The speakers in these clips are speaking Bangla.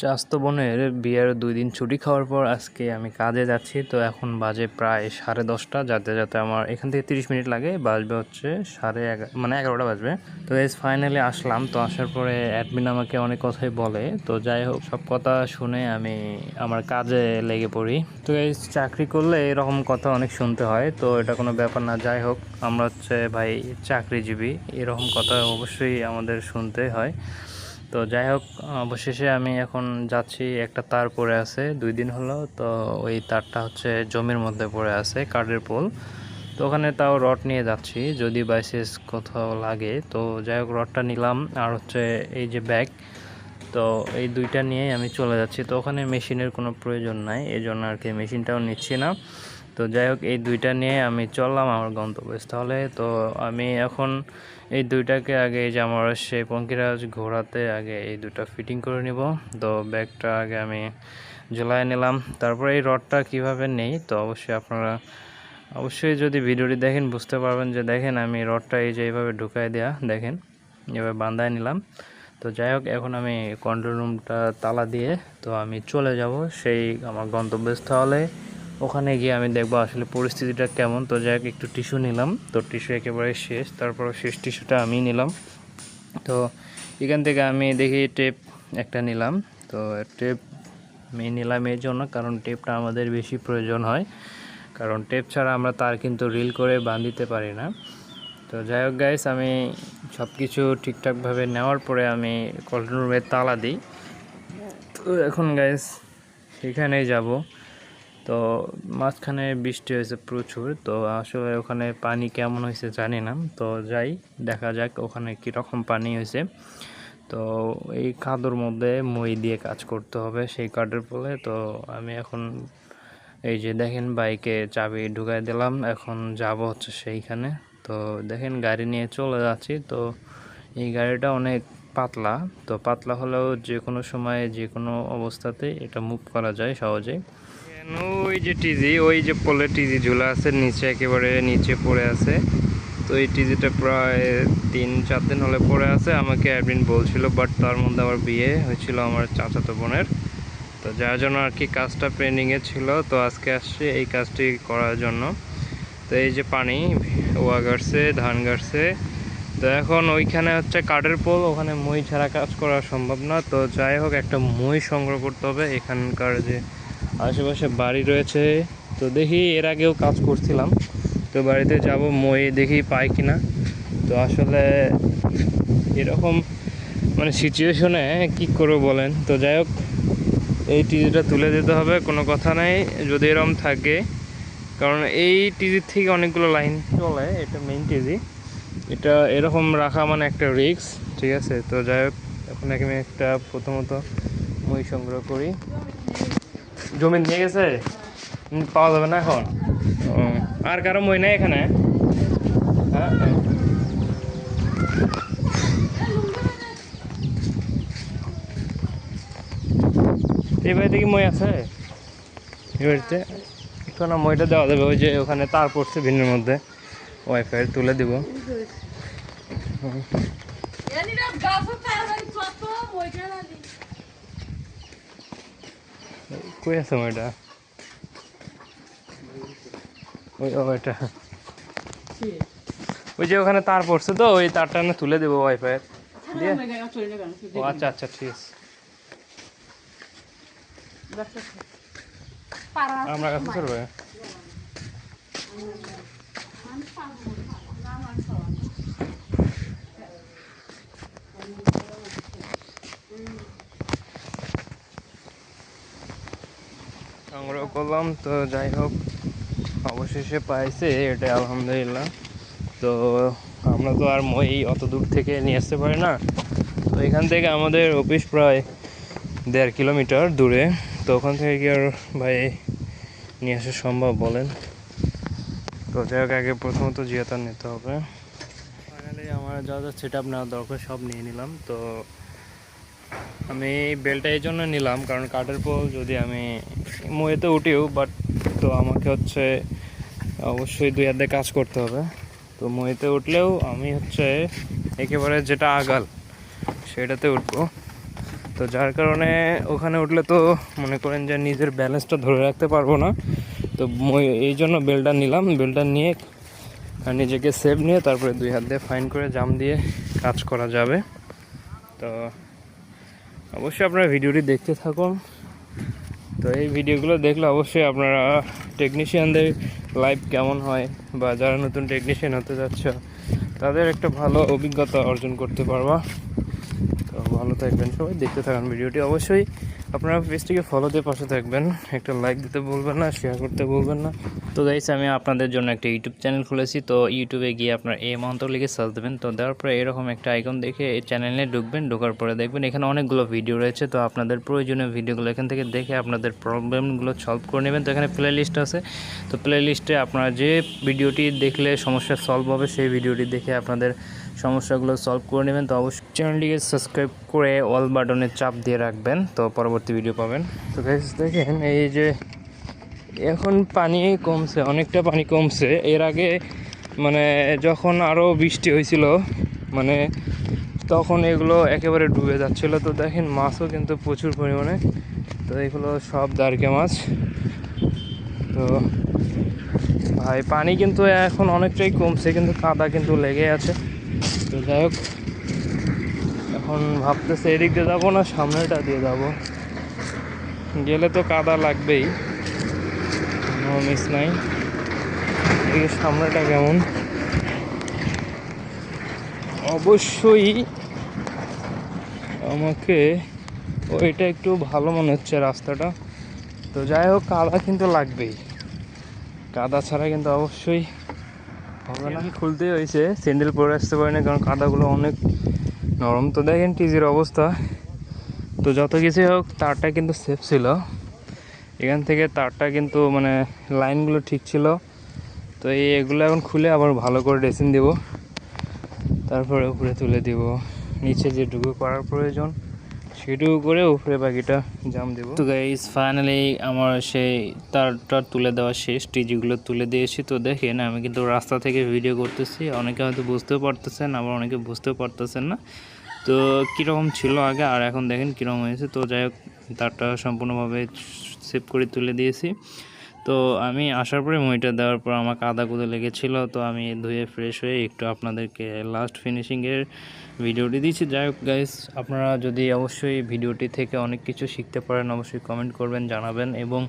চাচাতো বোনের বিয়ের 2 দিন ছুটি খাওয়ার পর আজকে আমি কাজে যাচ্ছি। তো এখন বাজে প্রায় 10:30, যাতে যাতে আমার এখান থেকে 30 মিনিট লাগে, বাজবে হচ্ছে 11:30, মানে 11টা বাজবে। তো গাইস ফাইনালি আসলাম। তো আসার পরে অ্যাডমিন আমাকে অনেক কথাই বলে, তো যাই হোক সব কথা শুনে আমি আমার কাজে লেগে পড়ি। তো গাইস চাকরি করলে এরকম কথা অনেক শুনতে হয়, তো এটা কোনো ব্যাপার না। যাই হোক আমরা হচ্ছে ভাই চাকরিজীবী, এরকম কথা অবশ্যই আমাদের শুনতে হয়। তো যাই হোক অবশেষে আমি এখন যাচ্ছি। একটা তার পড়ে আছে 2 দিন হলো, তো ওই তারটা হচ্ছে জমির মধ্যে পড়ে আছে, কাঠের পোল। তো ওখানে তাও রড নিয়ে যাচ্ছি যদি বাইসেস কোথাও লাগে। তো যাই হোক রডটা নিলাম, আর হচ্ছে এই যে ব্যাগ, তো এই দুইটা নিয়ে আমি চলে যাচ্ছি। তো ওখানে মেশিনের কোনো প্রয়োজন নাই, এই জন্য আর কি মেশিনটাও নিচ্ছি না। তো যাই হোক এই দুইটা নিয়ে আমি চললাম আমার গন্তব্যস্থলে। তো আমি এখন এই দুইটাকে আগে, এই যে আমার সেই পঙ্কিরাজ ঘোরাতে আগে এই দুটো ফিটিং করে নিব। তো ব্যাগটা আগে আমি ঝুলাই নিলাম, তারপরে এই রডটা কিভাবে নেই, তো অবশ্যই আপনারা অবশ্যই যদি ভিডিওটি দেখেন বুঝতে পারবেন। যে দেখেন আমি রডটা এই যে এইভাবে ঢুকাই দেওয়া, দেখেন এভাবে বাঁধায় নিলাম। তো যাই হোক এখন আমি কন্ট্রোল রুমটা তালা দিয়ে তো আমি চলে যাব সেই আমার গন্তব্যস্থলে। ওখানে গিয়ে আমি দেখবো আসলে পরিস্থিতিটা কেমন। তো যাই হোক একটু টিস্যু নিলাম, তো টিস্যু একেবারে শেষ, তারপর শেষ টিস্যুটা আমি নিলাম। তো এখান থেকে আমি দেখি টেপ একটা নিলাম। তো টেপ আমি নিলাম এই জন্য, কারণ টেপটা আমাদের বেশি প্রয়োজন হয়, কারণ টেপ ছাড়া আমরা তার কিন্তু রিল করে বাঁধিতে পারি না। তো যাই হোক গাইস আমি সব কিছু ঠিকঠাকভাবে নেওয়ার পরে আমি কন্ট্রোল রুমে তালা দিই। তো এখন গাইস সেখানেই যাব। তো মাঝখানে বৃষ্টি হয়েছে প্রচুর, তো আসলে ওখানে পানি কেমন হয়েছে জানি না। তো যাই দেখা যাক ওখানে কীরকম পানি হয়েছে। তো এই কাদোর মধ্যে মই দিয়ে কাজ করতে হবে সেই কাঠের পোলে। তো আমি এখন এই যে দেখেন বাইকে চাবি ঢুকাই দিলাম, এখন যাব হচ্ছে সেইখানে। তো দেখেন গাড়ি নিয়ে চলে যাচ্ছি। তো এই গাড়িটা অনেক পাতলা, তো পাতলা হলেও যে কোনো সময় যে কোনো অবস্থাতে এটা মুভ করা যায় সহজেই। ওই যে টিজি, ওই যে পোলে টিজি ঝুলা আছে নিচে, একেবারে নিচে পড়ে আছে। তো এই টিজিটা প্রায় 3-4 দিন হলে পড়ে আছে, আমাকে অ্যাডমিন বলছিল, বাট তার মধ্যে আমার বিয়ে হয়েছিল আমার চাচাতো বোনের। তো যার জন্য আর কি কাজটা পেন্ডিংয়ে ছিল। তো আজকে আসছি এই কাজটি করার জন্য। তো এই যে পানি ওয়া গাড়ছে, ধান গাড়ছে। তো এখন ওইখানে হচ্ছে কাঠের পোল, ওখানে মই ছাড়া কাজ করা সম্ভব না। তো যাই হোক একটা মই সংগ্রহ করতে হবে। এখানকার যে আশেপাশে বাড়ি রয়েছে, তো দেখি এর আগেও কাজ করছিলাম, তো বাড়িতে যাব মই দেখি পাই কিনা। তো আসলে এরকম মানে সিচুয়েশনে কি করবো বলেন। তো যাই হোক এই টিজিটা তুলে দিতে হবে, কোনো কথা নাই যদি এরকম থাকে, কারণ এই টিজির থেকে অনেকগুলো লাইন চলে, এটা মেইন টিজি, এটা এরকম রাখা মানে একটা রিস্ক, ঠিক আছে। তো যাই হোক এখন আমি একটা প্রথমত মই সংগ্রহ করি। জমি নিয়ে গেছে, পাওয়া যাবে না এখন। আর কারো মই নাই এখানে? হ্যাঁ এই বাড়িতে কি মই আছে? এই বাড়িতে একটু না মইটা দেওয়া যাবে, ওই যে ওখানে তার পড়ছে ভিন্নের মধ্যে, ওয়াইফাই তুলে দিব। কই আছে মইটা? ওই ওইটা ওই যে ওখানে তার পড়ছে, তো ওই তারটা না তুলে দেবো ওয়াইফাই দিয়ে। ও আচ্ছা আচ্ছা ঠিক আছে, আমরা কাছে চলবে। সংগ্রহ করলাম, তো যাই হোক অবশেষে পাইছে, এটা আলহামদুলিল্লাহ। তো আমরা তো আর মই অত দূর থেকে নিয়ে আসতে পারি না, তো এখান থেকে আমাদের অফিস প্রায় 1.5 কিলোমিটার দূরে। তো ওখান থেকে কি আর ভাই নিয়ে আসা সম্ভব বলেন। তো যাই হোক আগে প্রথমত জিয়াতা নিতে হবে। ফাইনালি আমার যা যা সেট আপ নেওয়া দরকার সব নিয়ে নিলাম। তো আমি বেলটা এই জন্য নিলাম, কারণ কাঠের পোল যদি আমি মইতে উঠিও, বাট তো আমাকে হচ্ছে অবশ্যই 2 হাত দিয়ে কাজ করতে হবে। তো মইতে উঠলেও আমি হচ্ছে একেবারে যেটা আগাল সেটাতে উঠবো। তো তো যার কারণে ওখানে উঠলে তো মনে করেন যে নিজের ব্যালেন্সটা ধরে রাখতে পারবো না। তো এই জন্য বেলটা নিলাম, বেলটা নিয়ে নিজেকে সেভ নিয়ে তারপরে 2 হাত দিয়ে ফাইন করে জাম দিয়ে কাজ করা যাবে। তো অবশ্যই আপনারা ভিডিওটি দেখতে থাকুন। তো এই ভিডিওগুলো দেখলে অবশ্যই আপনারা টেকনিশিয়ানদের লাইফ কেমন হয় বা যারা নতুন টেকনিশিয়ান হতে যাচ্ছে তাদের একটা ভালো অভিজ্ঞতা অর্জন করতে পারবা। তো ভালো থাকবেন সবাই, দেখতে থাকুন ভিডিওটি। অবশ্যই আপনারা পেজটিকে ফলো দিয়ে পাশে থাকবেন, একটা লাইক দিতে বলবেন না, শেয়ার করতে বলবেন না। তো গাইস, আমি আপনাদের জন্য একটা ইউটিউব চ্যানেল খুলেছি। তো ইউটিউবে গিয়ে আপনার এই মন্ত্র লিখে সার্চ দেবেন। তো দেওয়ার পরে এরকম একটা আইকন দেখে এই চ্যানেলে ঢুকবেন। ঢোকার পরে দেখবেন এখানে অনেকগুলো ভিডিও রয়েছে। তো আপনাদের প্রয়োজনীয় ভিডিওগুলো এখান থেকে দেখে আপনাদের প্রবলেমগুলো সলভ করে নেবেন। তো এখানে প্লে লিস্ট আছে। তো প্লে লিস্টে আপনারা যে ভিডিওটি দেখলে সমস্যা সলভ হবে সেই ভিডিওটি দেখে আপনাদের সমস্যাগুলো সলভ করে নেবেন। তো অবশ্যই চ্যানেলটিকে সাবস্ক্রাইব করে অল বাটনে চাপ দিয়ে রাখবেন, তো পরবর্তী ভিডিও পাবেন। তো গাইস দেখেন, এই যে এখন পানি কমছে, অনেকটা পানি কমছে। এর আগে মানে যখন আরও বৃষ্টি হয়েছিল মানে তখন এগুলো একেবারে ডুবে যাচ্ছিলো। তো দেখেন মাছও কিন্তু প্রচুর পরিমাণে। তো এগুলো সব দারকে মাছ। তো ভাই পানি কিন্তু এখন অনেকটাই কমছে, কিন্তু কাদা কিন্তু লেগে আছে। তো যাই হোক, এখন ভাবতেছে এদিক দিয়ে যাবো না সামনেটা দিয়ে যাবো। গেলে তো কাদা লাগবেই, নো মিস নাই। এদিকে সামনেটা কেমন অবশ্যই আমাকে ওইটা একটু ভালো মনে হচ্ছে রাস্তাটা। তো যাই হোক, কাদা কিন্তু লাগবেই, কাদা ছাড়া কিন্তু অবশ্যই হবে না। খুলতেই হয়েছে, স্যান্ডেল পরে আসতে পারি না কারণ কাদাগুলো অনেক নরম। তো দেখেন টিজির অবস্থা। তো যত কিছুই হোক তারটা কিন্তু সেফ ছিল, এখান থেকে তারটা কিন্তু মানে লাইনগুলো ঠিক ছিল। তো এগুলো এখন খুলে আবার ভালো করে ড্রেসিং দেব, তারপরে উপরে তুলে দিব। নিচে যেটুকু করার প্রয়োজন সেটুকু করে উপরে বাকিটা জাম দেব। তো গাইস ফাইনালি আমার সেই তারটা তুলে দেওয়া শেষ, টিজিগুলো তুলে দিয়েছি। তো দেখেন আমি কিন্তু রাস্তা থেকে ভিডিও করতেছি, অনেকে হয়তো বুঝতেও পারতেছেন, আবার অনেকে বুঝতেও পারতেছেন না। তো কীরকম ছিল আগে আর এখন দেখেন কীরকম হয়েছে। তো যাই হোক, তারটা সম্পূর্ণভাবে সেভ করে তুলে দিয়েছি। তো আমি আসার পরে মইটা দেওয়ার পর আমার কাদা কুদে লেগেছিল। তো আমি ধুয়ে ফ্রেশ হয়ে একটু আপনাদেরকে লাস্ট ফিনিশিংয়ের ভিডিওটি দিচ্ছি। যাই হোক গাইস, আপনারা যদি অবশ্যই ভিডিওটি থেকে অনেক কিছু শিখতে পারেন অবশ্যই কমেন্ট করবেন, জানাবেন। এবং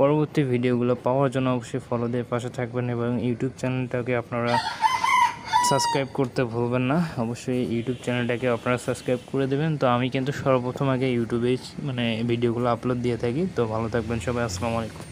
পরবর্তী ভিডিওগুলো পাওয়ার জন্য অবশ্যই ফলো দিয়ে পাশে থাকবেন এবং ইউটিউব চ্যানেলটাকে আপনারা সাবস্ক্রাইব করতে ভুলবেন না। অবশ্যই ইউটিউব চ্যানেলটাকে আপনারা সাবস্ক্রাইব করে দেবেন। তো আমি কিন্তু সর্বপ্রথম আগে ইউটিউবেই মানে ভিডিওগুলো আপলোড দিয়ে থাকি। তো ভালো থাকবেন সবাই, আসসালামু আলাইকুম।